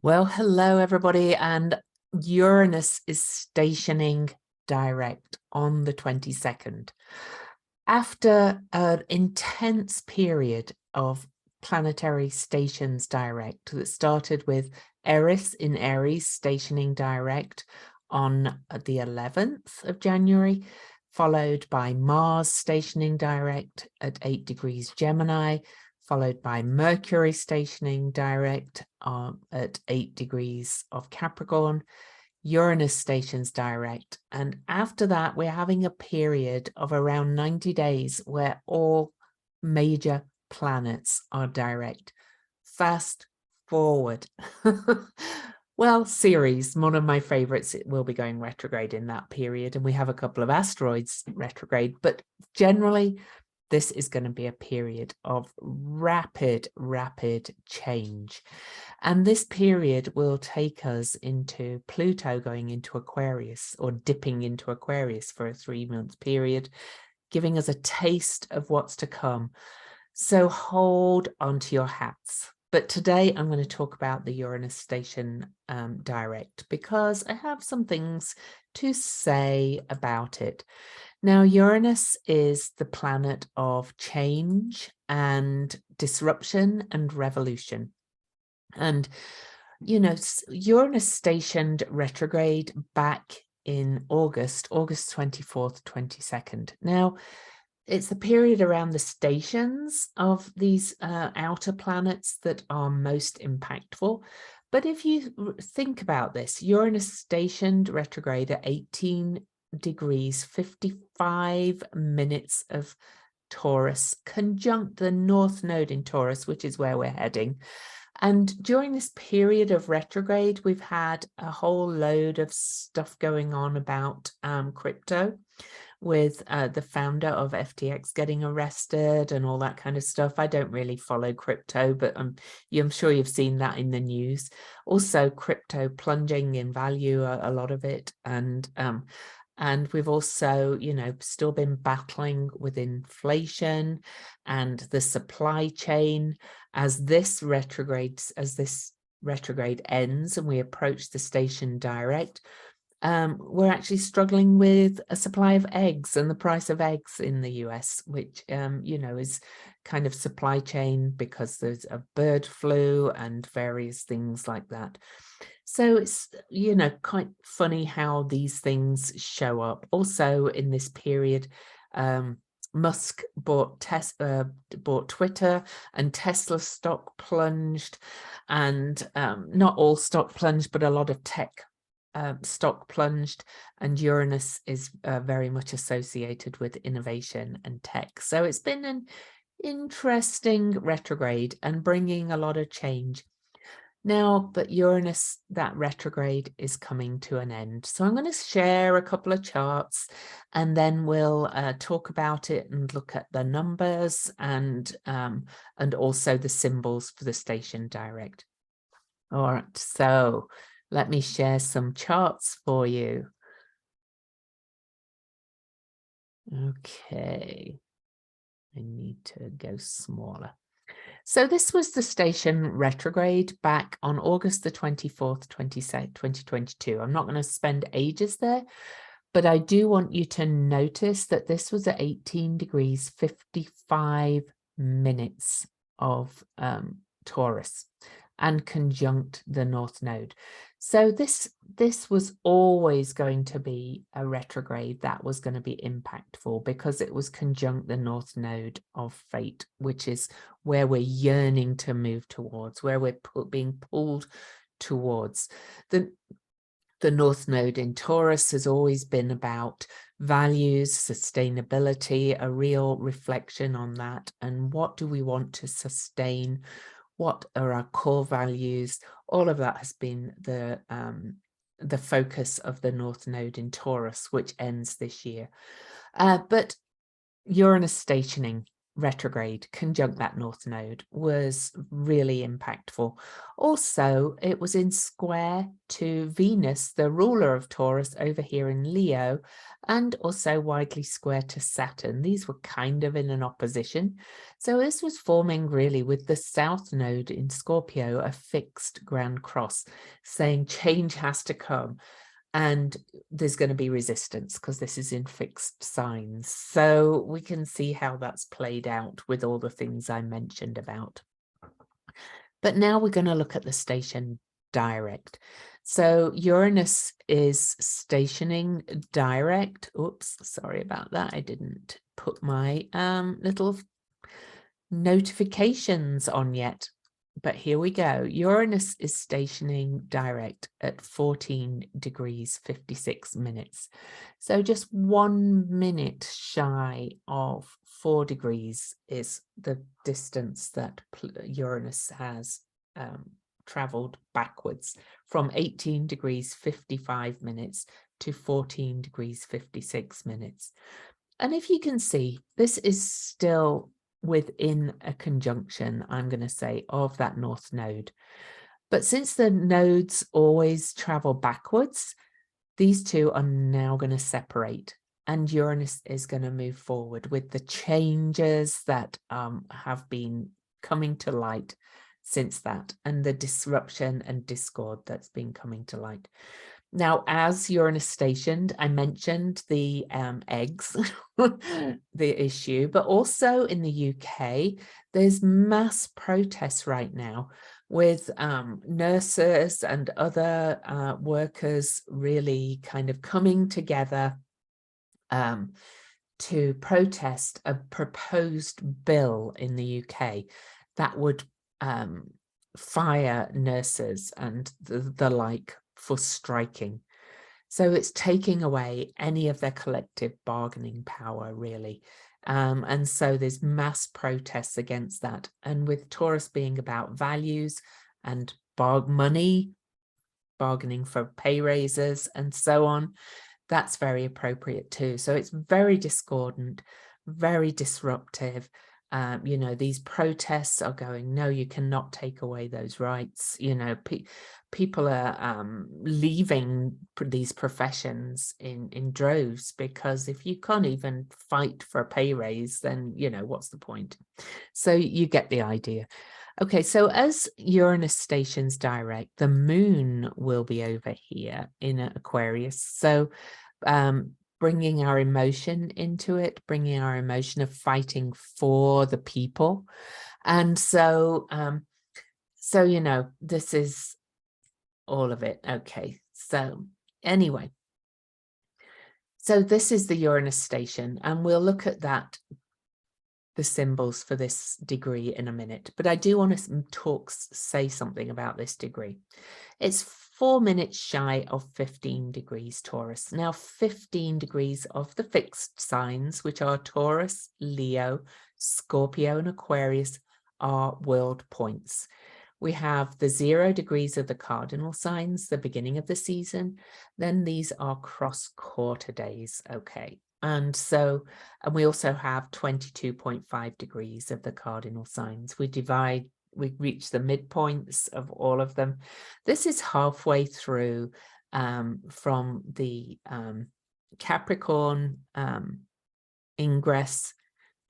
Well, hello everybody, and Uranus is stationing direct on the 22nd. After an intense period of planetary stations direct that started with Eris in Aries stationing direct on the 11th of January, followed by Mars stationing direct at 8 degrees Gemini, followed by Mercury stationing direct at 8 degrees of Capricorn, Uranus stations direct. And after that, we're having a period of around 90 days where all major planets are direct. Fast forward. Well, Ceres, one of my favorites, it will be going retrograde in that period. And we have a couple of asteroids retrograde, but generally, this is going to be a period of rapid change. And this period will take us into Pluto going into Aquarius, or dipping into Aquarius for a 3-month period, giving us a taste of what's to come. So hold onto your hats. But today I'm going to talk about the Uranus station direct, because I have some things to say about it. Now, Uranus is the planet of change and disruption and revolution. And, you know, Uranus stationed retrograde back in August 24th, 22nd. Now, it's the period around the stations of these outer planets that are most impactful. But if you think about this, Uranus stationed retrograde at 18 degrees 55 minutes of Taurus, conjunct the North Node in Taurus, which is where we're heading. And during this period of retrograde, we've had a whole load of stuff going on about crypto, with the founder of FTX getting arrested and all that kind of stuff. I don't really follow crypto, but I'm sure you've seen that in the news. Also, crypto plunging in value, a lot of it. And we've also, still been battling with inflation and the supply chain as this retrograde ends and we approach the station direct. We're actually struggling with a supply of eggs and the price of eggs in the US, which, is kind of supply chain because there's a bird flu and various things like that. So it's, quite funny how these things show up. Also in this period, Musk bought Twitter, and Tesla stock plunged, and not all stock plunged, but a lot of tech stock plunged, and Uranus is very much associated with innovation and tech. So it's been an interesting retrograde and bringing a lot of change. Now, but Uranus, that retrograde is coming to an end. So I'm going to share a couple of charts and then we'll talk about it and look at the numbers and also the symbols for the station direct. All right, so let me share some charts for you. Okay, I need to go smaller. So this was the station retrograde back on August the 24th, 2022. I'm not going to spend ages there, but I do want you to notice that this was at 18 degrees 55 minutes of Taurus and conjunct the North Node. So this was always going to be a retrograde that was going to be impactful because it was conjunct the North Node of fate, which is where we're yearning to move towards, where we're being pulled towards. The North Node in Taurus has always been about values, sustainability, a real reflection on that, and what do we want to sustain? What are our core values? All of that has been the focus of the North Node in Taurus, which ends this year. But Uranus stationing retrograde conjunct that North Node was really impactful. Also, it was in square to Venus, the ruler of Taurus, over here in Leo, and also widely square to Saturn. These were kind of in an opposition. So this was forming really with the South Node in Scorpio, a fixed grand cross, saying change has to come. And there's going to be resistance because this is in fixed signs. So we can see how that's played out with all the things I mentioned about. But now we're going to look at the station direct. So Uranus is stationing direct. Oops, sorry about that. I didn't put my little notifications on yet. But here we go. Uranus is stationing direct at 14 degrees 56 minutes. So just 1 minute shy of 4 degrees is the distance that Uranus has traveled backwards from 18 degrees 55 minutes to 14 degrees 56 minutes. And if you can see, this is still within a conjunction, I'm going to say, of that North Node. But since the nodes always travel backwards, these two are now going to separate, and Uranus is going to move forward with the changes that have been coming to light since that, and the disruption and discord that's been coming to light. Now, as Uranus stationed, I mentioned the eggs, the issue, but also in the UK, there's mass protests right now with nurses and other workers really kind of coming together to protest a proposed bill in the UK that would fire nurses and the like for striking. So it's taking away any of their collective bargaining power, really. And so there's mass protests against that. And with Taurus being about values and money, bargaining for pay raises and so on, that's very appropriate too. So it's very discordant, very disruptive. You know, these protests are going, no, you cannot take away those rights. You know, people are leaving these professions in droves, because if you can't even fight for a pay raise, then, you know, what's the point? So you get the idea. Okay, so as Uranus stations direct, the moon will be over here in Aquarius. So bringing our emotion into it, bringing our emotion of fighting for the people. And so, you know, this is all of it. Okay, so anyway, so this is the Uranus station, and we'll look at that, the symbols for this degree in a minute. But I do want to say something about this degree. It's 4 minutes shy of 15 degrees Taurus. Now, 15 degrees of the fixed signs, which are Taurus, Leo, Scorpio, and Aquarius, are world points. We have the 0 degrees of the cardinal signs, the beginning of the season. Then these are cross quarter days. Okay. And so, and we also have 22.5 degrees of the cardinal signs. We reach the midpoints of all of them. This is halfway through from the Capricorn ingress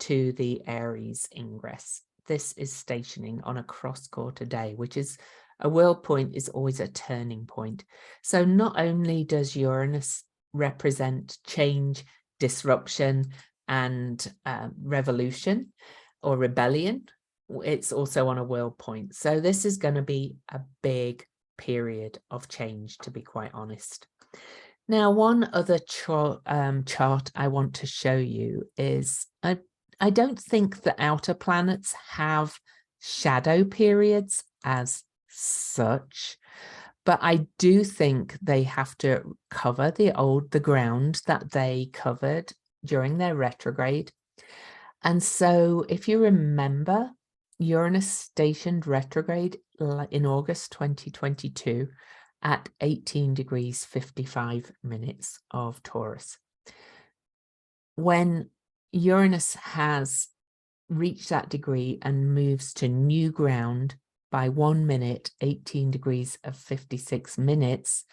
to the Aries ingress. This is stationing on a cross-quarter day, which is a world point, is always a turning point. So not only does Uranus represent change, disruption, and revolution or rebellion, it's also on a world point. So this is going to be a big period of change, to be quite honest. Now, one other chart I want to show you is, I don't think the outer planets have shadow periods as such, but I do think they have to cover the ground that they covered during their retrograde. And so if you remember, Uranus stationed retrograde in August 2022 at 18 degrees 55 minutes of Taurus. When Uranus has reach that degree and moves to new ground by 1 minute, 18 degrees of 56 minutes,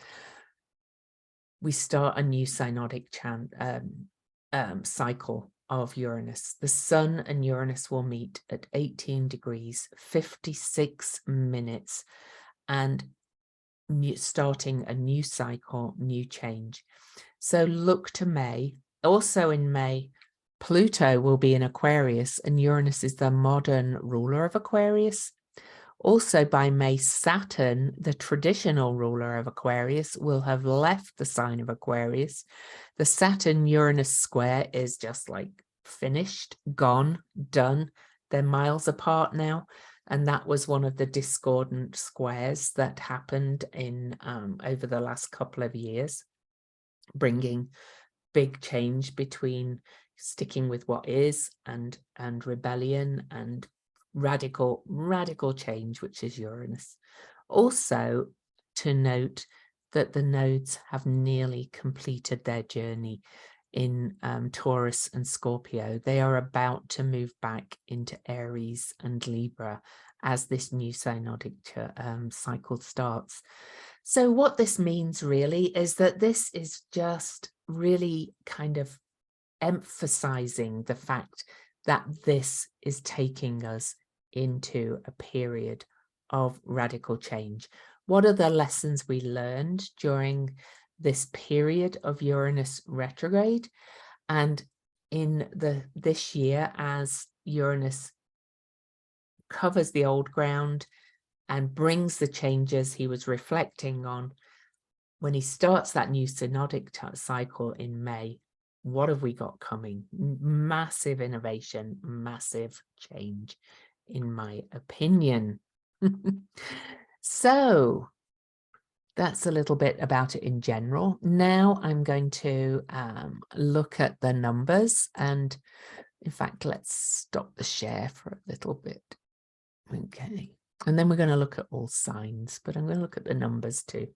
we start a new synodic cycle of Uranus. The Sun and Uranus will meet at 18 degrees, 56 minutes, and starting a new cycle, new change. So look to May. Also in May, Pluto will be in Aquarius, and Uranus is the modern ruler of Aquarius. Also by May, Saturn, the traditional ruler of Aquarius, will have left the sign of Aquarius. The Saturn-Uranus square is just like finished, gone, done. They're miles apart now. And that was one of the discordant squares that happened in over the last couple of years, bringing big change between sticking with what is and rebellion and radical change, which is Uranus. Also to note that the nodes have nearly completed their journey in Taurus and Scorpio. They are about to move back into Aries and Libra as this new synodic cycle starts. So what this means really is that this is just really kind of emphasizing the fact that this is taking us into a period of radical change. What are the lessons we learned during this period of Uranus retrograde? And in this year, as Uranus covers the old ground and brings the changes he was reflecting on, when he starts that new synodic cycle in May, what have we got coming? Massive innovation, massive change, in my opinion. So that's a little bit about it in general. Now I'm going to look at the numbers, and in fact, let's stop the share for a little bit. Okay. And then we're going to look at all signs, but I'm going to look at the numbers too.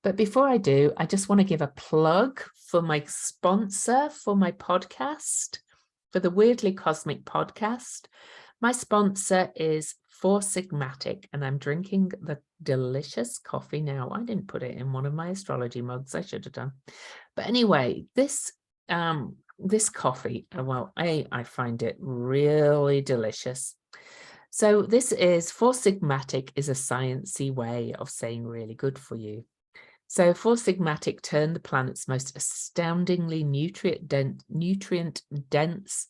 But before I do, I just want to give a plug for my sponsor for my podcast, for the Weirdly Cosmic podcast. My sponsor is Sigmatic, and I'm drinking the delicious coffee now. I didn't put it in one of my astrology mugs. I should have done. But anyway, this coffee, well, I find it really delicious. So this is Sigmatic is a sciencey way of saying really good for you. So Sigmatic turned the planet's most astoundingly nutrient-dense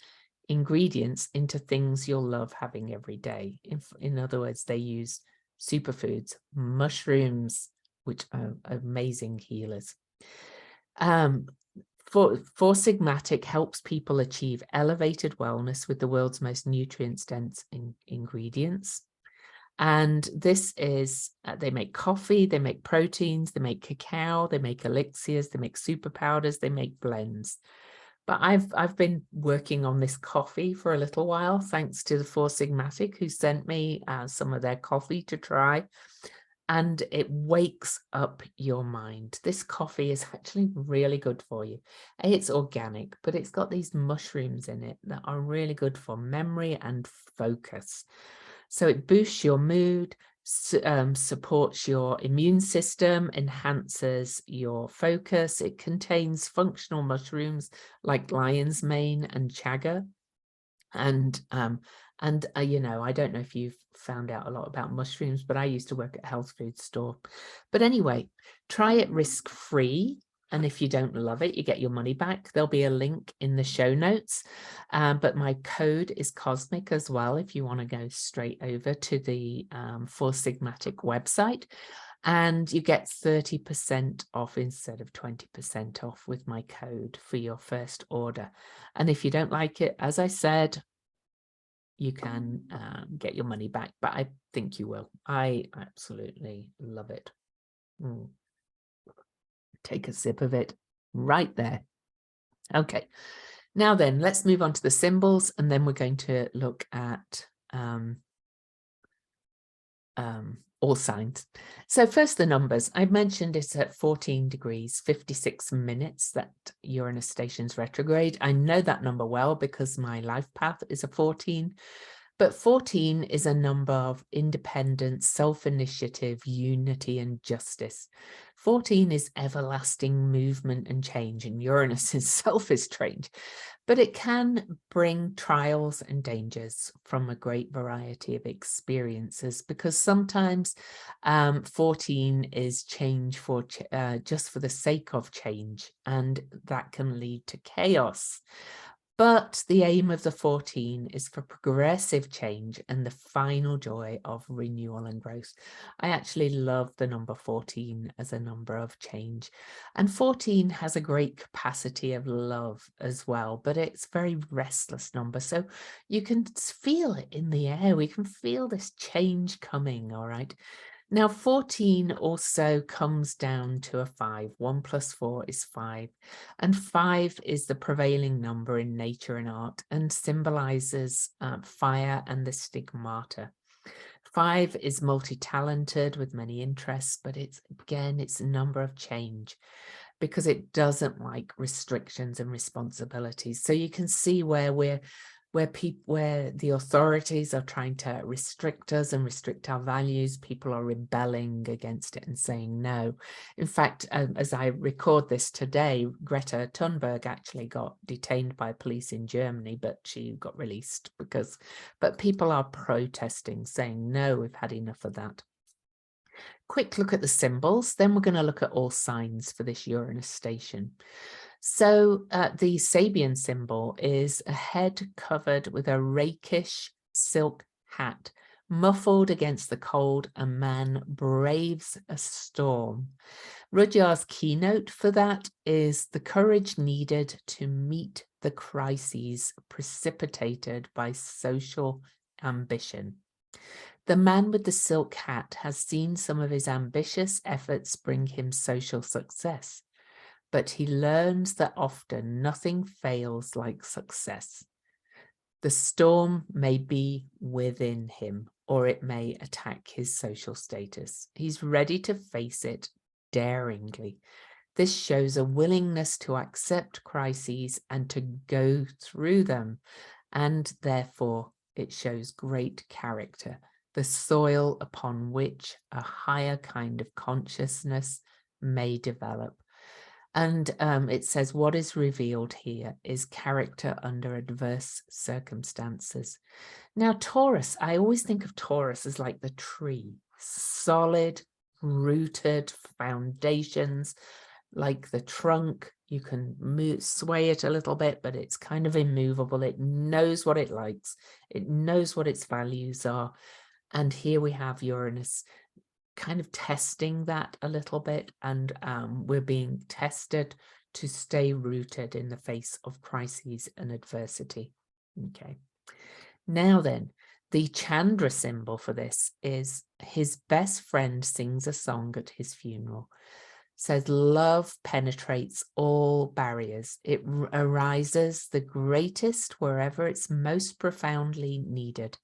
ingredients into things you'll love having every day. In other words, they use superfoods, mushrooms, which are amazing healers. Sigmatic helps people achieve elevated wellness with the world's most nutrient-dense ingredients. And this is, they make coffee, they make proteins, they make cacao, they make elixirs, they make super powders, they make blends. But I've been working on this coffee for a little while, thanks to the Sigmatic, who sent me some of their coffee to try. And it wakes up your mind. This coffee is actually really good for you. It's organic, but it's got these mushrooms in it that are really good for memory and focus. So it boosts your mood, supports your immune system, enhances your focus. It contains functional mushrooms like lion's mane and chaga. And you know, I don't know if you've found out a lot about mushrooms, but I used to work at a health food store. But anyway, try it risk-free. And if you don't love it, you get your money back. There'll be a link in the show notes. But my code is Cosmic as well, if you want to go straight over to the Sigmatic website. And you get 30% off instead of 20% off with my code for your first order. And if you don't like it, as I said, you can get your money back, but I think you will. I absolutely love it. Take a sip of it right there. Okay, now then, let's move on to the symbols, and then we're going to look at all signs. So first the numbers. I mentioned it's at 14 degrees, 56 minutes that Uranus stations retrograde. I know that number well because my life path is a 14. But 14 is a number of independence, self-initiative, unity, and justice. 14 is everlasting movement and change, and Uranus itself is change. But it can bring trials and dangers from a great variety of experiences, because sometimes 14 is change for just for the sake of change, and that can lead to chaos. But the aim of the 14 is for progressive change and the final joy of renewal and growth. I actually love the number 14 as a number of change. And 14 has a great capacity of love as well, but it's a very restless number. So you can feel it in the air. We can feel this change coming, all right? Now, 14 also comes down to a 5. 1 plus 4 is 5. And 5 is the prevailing number in nature and art and symbolizes fire and the stigmata. 5 is multi-talented with many interests, but it's a number of change because it doesn't like restrictions and responsibilities. So you can see where where the authorities are trying to restrict us and restrict our values, people are rebelling against it and saying no. In fact, as I record this today, Greta Thunberg actually got detained by police in Germany, but she got released but people are protesting, saying no, we've had enough of that. Quick look at the symbols, then we're going to look at all signs for this Uranus station. So the Sabian symbol is a head covered with a rakish silk hat. Muffled against the cold, a man braves a storm. Rudyard's keynote for that is the courage needed to meet the crises precipitated by social ambition. The man with the silk hat has seen some of his ambitious efforts bring him social success. But he learns that often nothing fails like success. The storm may be within him, or it may attack his social status. He's ready to face it daringly. This shows a willingness to accept crises and to go through them, and therefore it shows great character, the soil upon which a higher kind of consciousness may develop. And it says what is revealed here is character under adverse circumstances. Now, Taurus, I always think of Taurus as like the tree, solid, rooted foundations, like the trunk. You can sway it a little bit, but it's kind of immovable. It knows what it likes. It knows what its values are. And here we have Uranus kind of testing that a little bit, and we're being tested to stay rooted in the face of crises and adversity. Okay, now then, the Chandra symbol for this is his best friend sings a song at his funeral. Says love penetrates all barriers. It arises the greatest wherever it's most profoundly needed.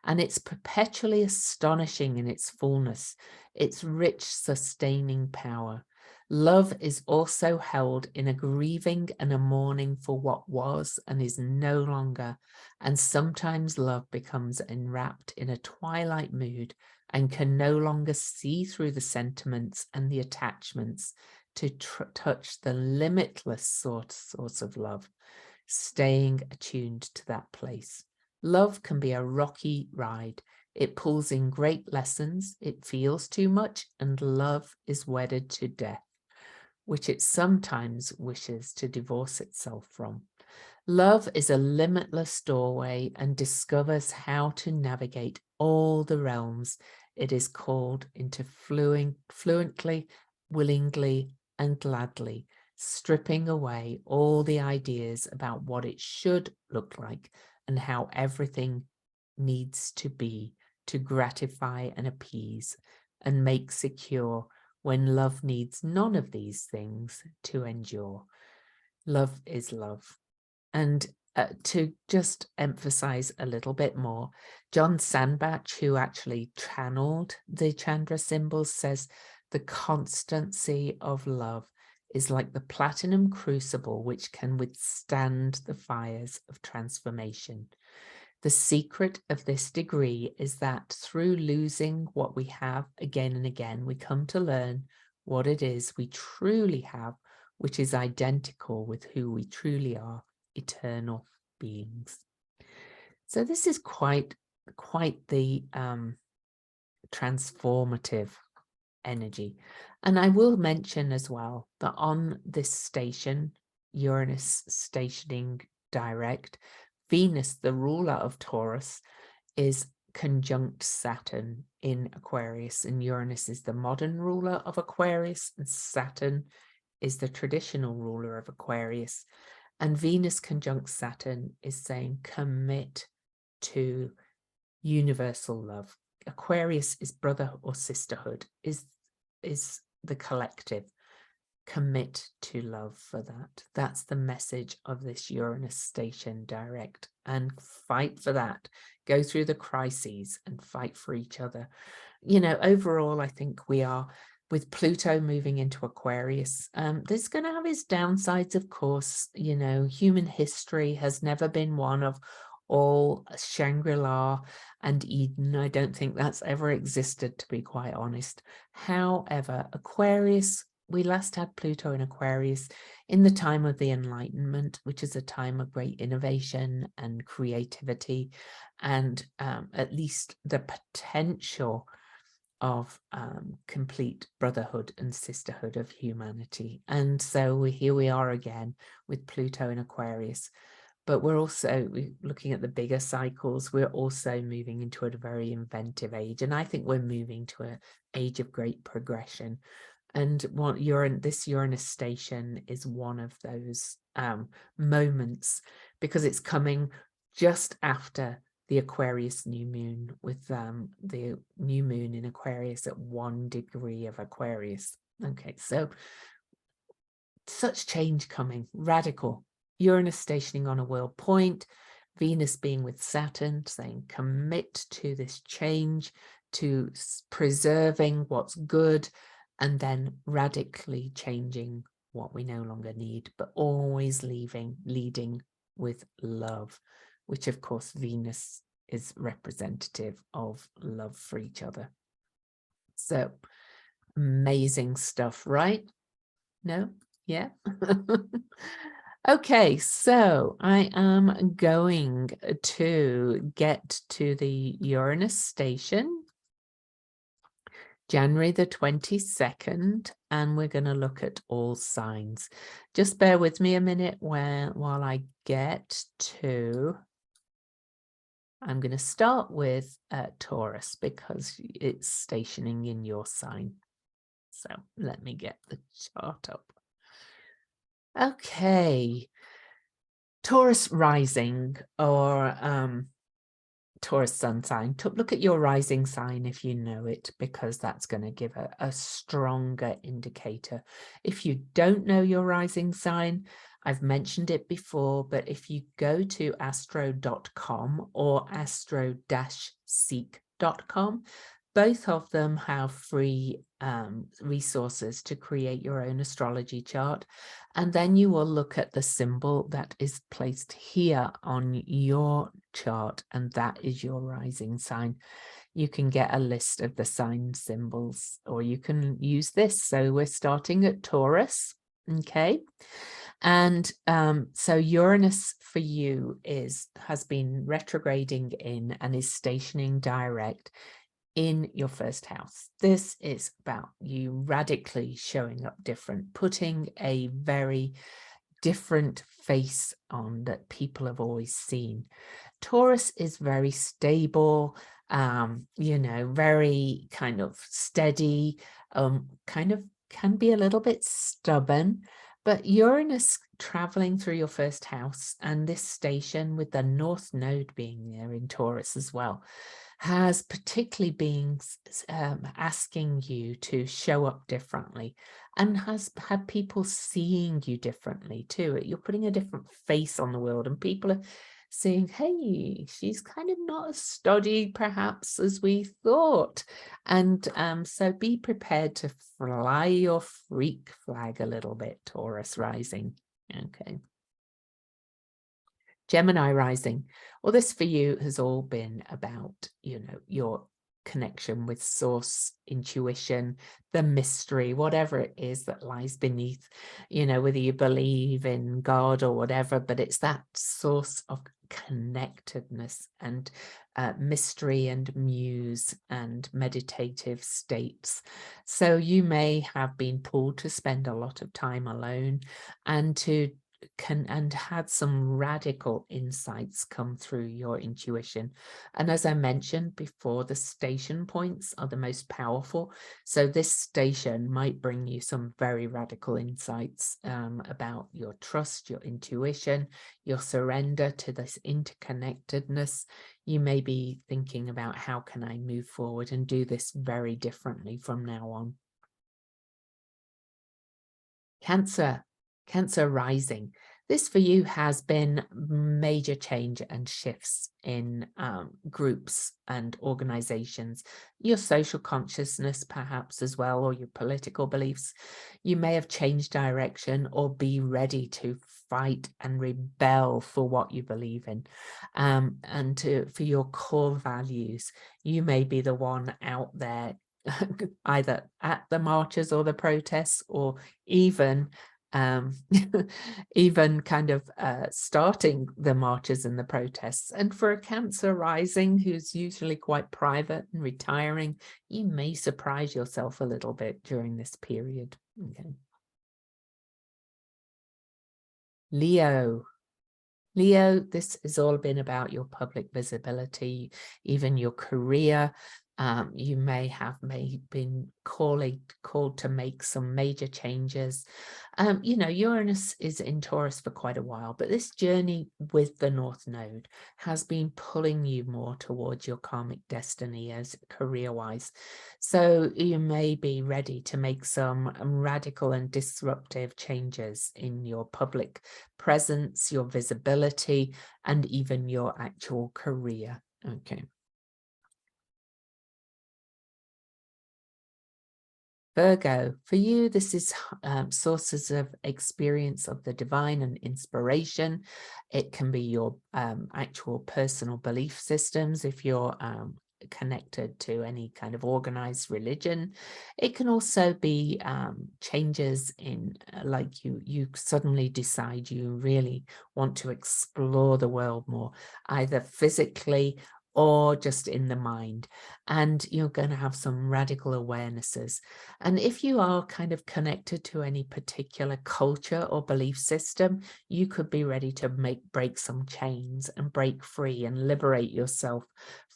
And it's perpetually astonishing in its fullness, its rich sustaining power. Love is also held in a grieving and a mourning for what was and is no longer. And sometimes love becomes enwrapped in a twilight mood and can no longer see through the sentiments and the attachments to touch the limitless source of love, staying attuned to that place. Love can be a rocky ride. It pulls in great lessons, it feels too much, and love is wedded to death, which it sometimes wishes to divorce itself from. Love is a limitless doorway and discovers how to navigate all the realms it is called into fluently, willingly, and gladly, stripping away all the ideas about what it should look like and how everything needs to be to gratify and appease and make secure when love needs none of these things to endure. Love is love. And to just emphasize a little bit more, John Sandbach, who actually channeled the Chandra symbols, says the constancy of love is like the platinum crucible which can withstand the fires of transformation. The secret of this degree is that through losing what we have again and again, we come to learn what it is we truly have, which is identical with who we truly are, eternal beings. So this is quite the transformative energy. And I will mention as well that on this station, Uranus stationing direct, Venus, the ruler of Taurus, is conjunct Saturn in Aquarius, and Uranus is the modern ruler of Aquarius, and Saturn is the traditional ruler of Aquarius. And Venus conjunct Saturn is saying commit to universal love. Aquarius is brother or sisterhood, is the collective. Commit to love for that. That's the message of this Uranus station direct, and fight for that. Go through the crises and fight for each other. You know, overall, I think we are, with Pluto moving into Aquarius, there's going to have its downsides, of course. You know, human history has never been one of all Shangri-La and Eden. I don't think that's ever existed, to be quite honest. However, Aquarius, we last had Pluto in Aquarius in the time of the Enlightenment, which is a time of great innovation and creativity, and at least the potential of complete brotherhood and sisterhood of humanity. And so here we are again with Pluto in Aquarius. But we're also looking at the bigger cycles. We're also moving into a very inventive age. And I think we're moving to an age of great progression. And this Uranus station is one of those moments, because it's coming just after the Aquarius new moon, with the new moon in Aquarius at 1 degree of Aquarius. Okay, so such change coming, radical. Uranus stationing on a world point, Venus being with Saturn, saying commit to this change, to preserving what's good, and then radically changing what we no longer need, but always leading with love, which of course Venus is representative of love for each other. So amazing stuff, right? No? Yeah. Okay, so I am going to get to the Uranus station, January the 22nd, and we're going to look at all signs. Just bear with me a minute while I get to, I'm going to start with Taurus, because it's stationing in your sign. So let me get the chart up. Okay, Taurus rising, or Taurus sun sign. Look at your rising sign if you know it, because that's going to give a stronger indicator. If you don't know your rising sign, I've mentioned it before, but if you go to astro.com or astro-seek.com, both of them have free resources to create your own astrology chart. And then you will look at the symbol that is placed here on your chart, and that is your rising sign. You can get a list of the sign symbols, or you can use this. So we're starting at Taurus, okay? And so Uranus for you has been retrograding in and is stationing direct in your first house. This is about you radically showing up different, putting a very different face on that people have always seen. Taurus is very stable, you know, very kind of steady, kind of can be a little bit stubborn. But Uranus traveling through your first house, and this station with the North Node being there in Taurus as well, has particularly been asking you to show up differently, and has had people seeing you differently too. You're putting a different face on the world, and people are saying, hey, she's kind of not as stodgy perhaps as we thought. And so be prepared to fly your freak flag a little bit, Taurus rising. Okay. Gemini rising. Well, this for you has all been about, you know, your connection with source, intuition, the mystery, whatever it is that lies beneath, you know, whether you believe in God or whatever, but it's that source of connectedness and mystery and muse and meditative states. So you may have been pulled to spend a lot of time alone and to had some radical insights come through your intuition. And as I mentioned before, the station points are the most powerful. So this station might bring you some very radical insights about your trust, your intuition, your surrender to this interconnectedness. You may be thinking about, how can I move forward and do this very differently from now on? Cancer rising. This for you has been major change and shifts in groups and organizations, your social consciousness perhaps as well, or your political beliefs. You may have changed direction or be ready to fight and rebel for what you believe in, and for your core values. You may be the one out there either at the marches or the protests, or even even kind of starting the marches and the protests. And for a Cancer rising, who's usually quite private and retiring, you may surprise yourself a little bit during this period. Okay. Leo, this has all been about your public visibility, even your career. You may have been called to make some major changes. You know, Uranus is in Taurus for quite a while, but this journey with the North Node has been pulling you more towards your karmic destiny as career-wise. So you may be ready to make some radical and disruptive changes in your public presence, your visibility, and even your actual career. Okay. Virgo, for you, this is sources of experience of the divine and inspiration. It can be your actual personal belief systems if you're connected to any kind of organized religion. It can also be changes in like you suddenly decide you really want to explore the world more, either physically or just in the mind, and you're going to have some radical awarenesses. And if you are kind of connected to any particular culture or belief system, you could be ready to break some chains and break free and liberate yourself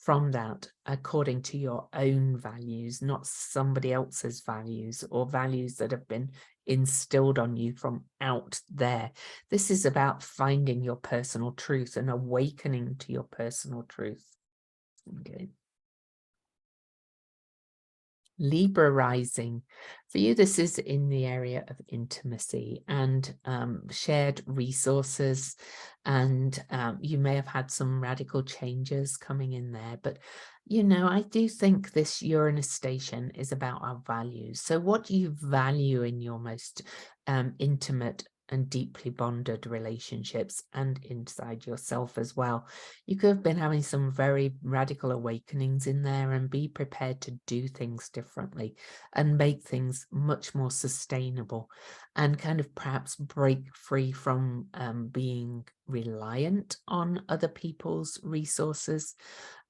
from that according to your own values, not somebody else's values or values that have been instilled on you from out there. This is about finding your personal truth and awakening to your personal truth. Okay. Libra rising. For you, this is in the area of intimacy and shared resources, and you may have had some radical changes coming in there, but you know, I do think this Uranus station is about our values. So what do you value in your most intimate and deeply bonded relationships and inside yourself as well? You could have been having some very radical awakenings in there, and be prepared to do things differently and make things much more sustainable, and kind of perhaps break free from being reliant on other people's resources,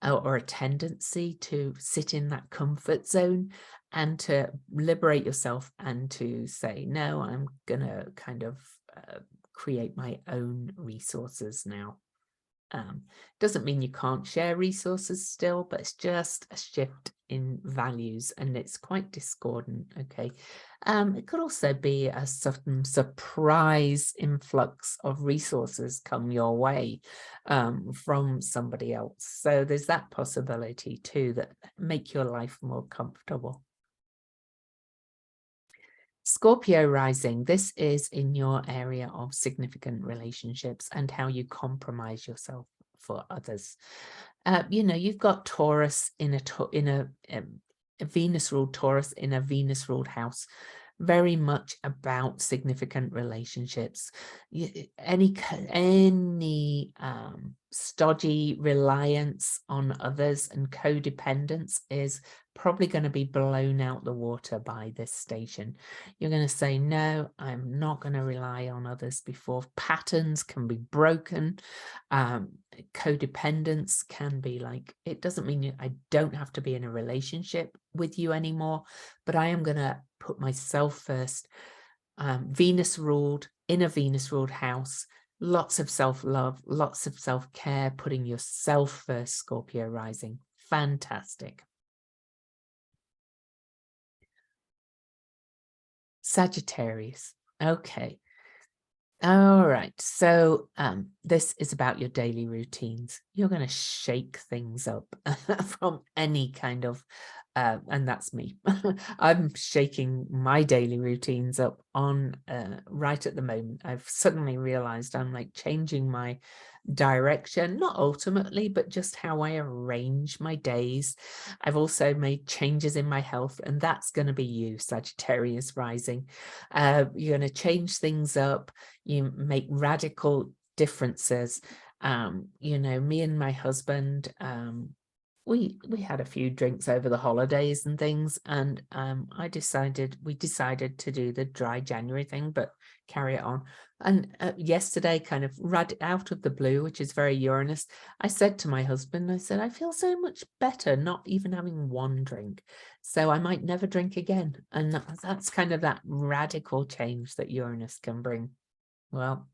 or a tendency to sit in that comfort zone, and to liberate yourself and to say, no, I'm gonna kind of create my own resources now. Doesn't mean you can't share resources still, but it's just a shift in values, and it's quite discordant. Okay. It could also be a sudden surprise influx of resources come your way from somebody else. So there's that possibility too, that make your life more comfortable. Scorpio rising, this is in your area of significant relationships and how you compromise yourself for others. You know, you've got Taurus in a Venus ruled Taurus in a Venus ruled house, very much about significant relationships. Any stodgy reliance on others and codependence is probably going to be blown out the water by this station. You're going to say, no, I'm not going to rely on others before. Patterns can be broken. Codependence can be like, it doesn't mean I don't have to be in a relationship with you anymore, but I am going to put myself first. Venus ruled, in a Venus ruled house, lots of self-love, lots of self-care, putting yourself first, Scorpio rising. Fantastic. Sagittarius. Okay. All right. So this is about your daily routines. You're going to shake things up from any kind of, and that's me. I'm shaking my daily routines up on right at the moment. I've suddenly realized I'm like changing my direction, not ultimately, but just how I arrange my days. I've also made changes in my health, and that's going to be you, Sagittarius rising. You're going to change things up. You make radical differences. You know, me and my husband, we had a few drinks over the holidays and things, and we decided to do the dry January thing, but carry it on. And yesterday, kind of out of the blue, which is very Uranus, I said to my husband, I said, I feel so much better not even having one drink, so I might never drink again. And that's kind of that radical change that Uranus can bring. Well,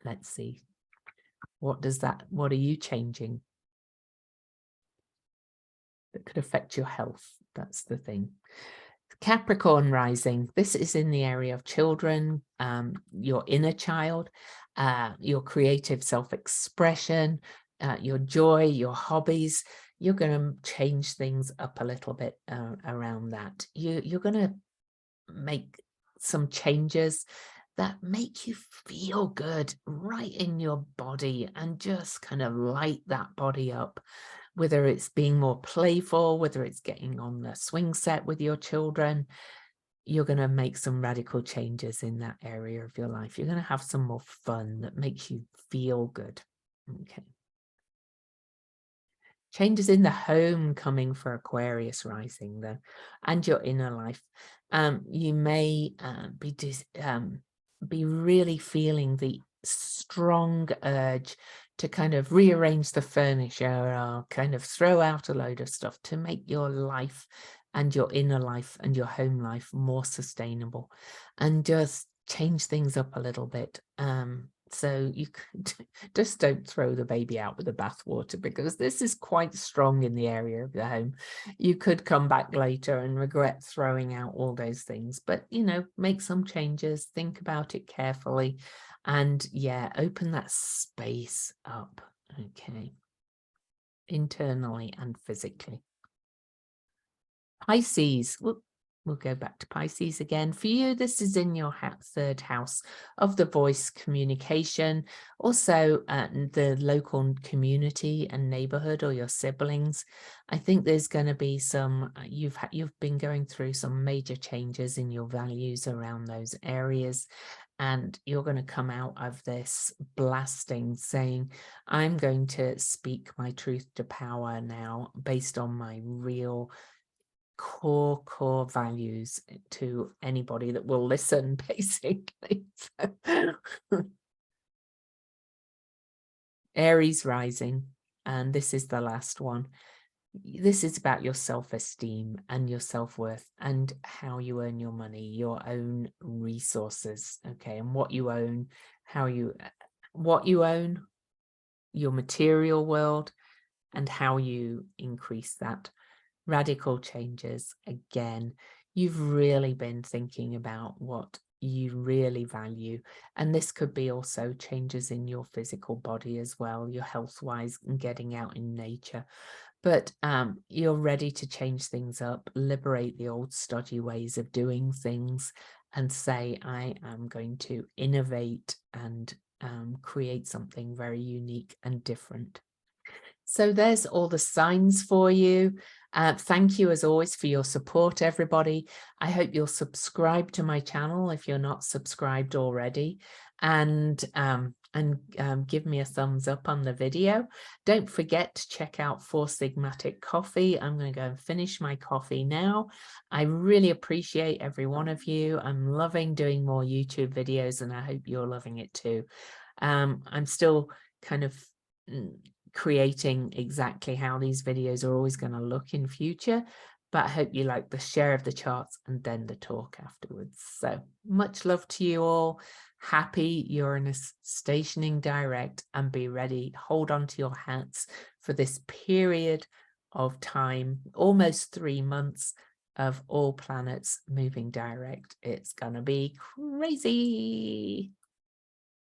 let's see. What are you changing that could affect your health? That's the thing. Capricorn rising, this is in the area of children, your inner child, your creative self-expression, your joy, your hobbies. You're going to change things up a little bit around that. You're going to make some changes that make you feel good right in your body and just kind of light that body up. Whether it's being more playful, whether it's getting on the swing set with your children, you're going to make some radical changes in that area of your life. You're going to have some more fun that makes you feel good. Okay. Changes in the home coming for Aquarius rising then, and your inner life. You may be really feeling the strong urge to kind of rearrange the furniture or kind of throw out a load of stuff to make your life and your inner life and your home life more sustainable, and just change things up a little bit. So you could just don't throw the baby out with the bathwater, because this is quite strong in the area of the home. You could come back later and regret throwing out all those things, but you know, make some changes, think about it carefully, and yeah, open that space up. Okay, internally and physically. Pisces, we'll go back to Pisces again. For you, this is in your third house of the voice, communication, also the local community and neighborhood, or your siblings. I think there's going to be some, you've been going through some major changes in your values around those areas. And you're going to come out of this blasting saying, I'm going to speak my truth to power now based on my real core values to anybody that will listen, basically. Aries rising, and this is the last one. This is about your self-esteem and your self-worth and how you earn your money, your own resources, okay, and what you own, what you own, your material world, and how you increase that. radical changes. Again, you've really been thinking about what you really value, and this could be also changes in your physical body as well, your health wise, and getting out in nature. But you're ready to change things up, liberate the old stodgy ways of doing things, and say, I am going to innovate and create something very unique and different. So there's all the signs for you. Thank you as always for your support, everybody. I hope you'll subscribe to my channel if you're not subscribed already, and give me a thumbs up on the video. Don't forget to check out For Sigmatic Coffee. I'm going to go and finish my coffee now. I really appreciate every one of you. I'm loving doing more YouTube videos, and I hope you're loving it too. I'm still kind of creating exactly how these videos are always going to look in future, but I hope you like the share of the charts and then the talk afterwards. So much love to you all. Happy Uranus stationing direct, and be ready. Hold on to your hats for this period of time, almost 3 months of all planets moving direct. It's gonna be crazy.